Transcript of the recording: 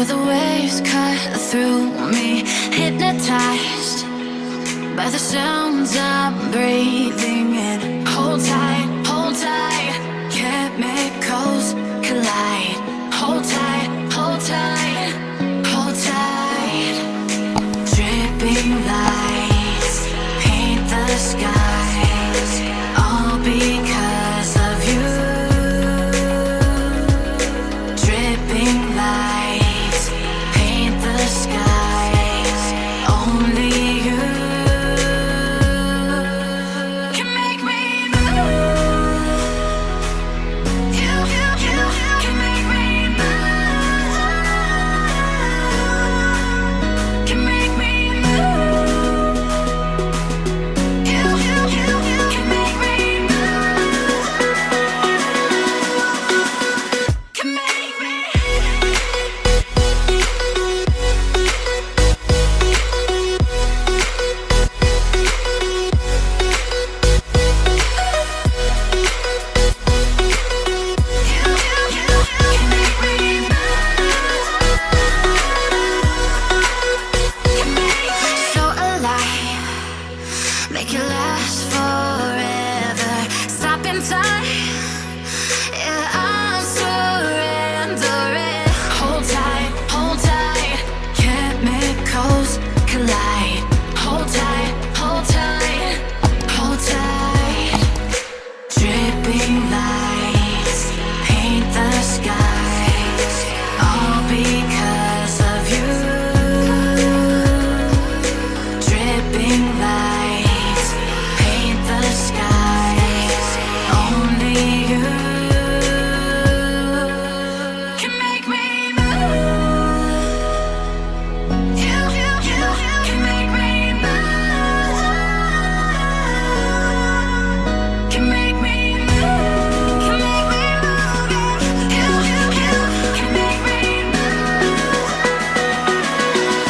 Feel the waves cut through me, hypnotized by the sounds I'm breathing in. Hold tight, chemicals collide. Hold tight, hold tight, hold tight. Dripping light.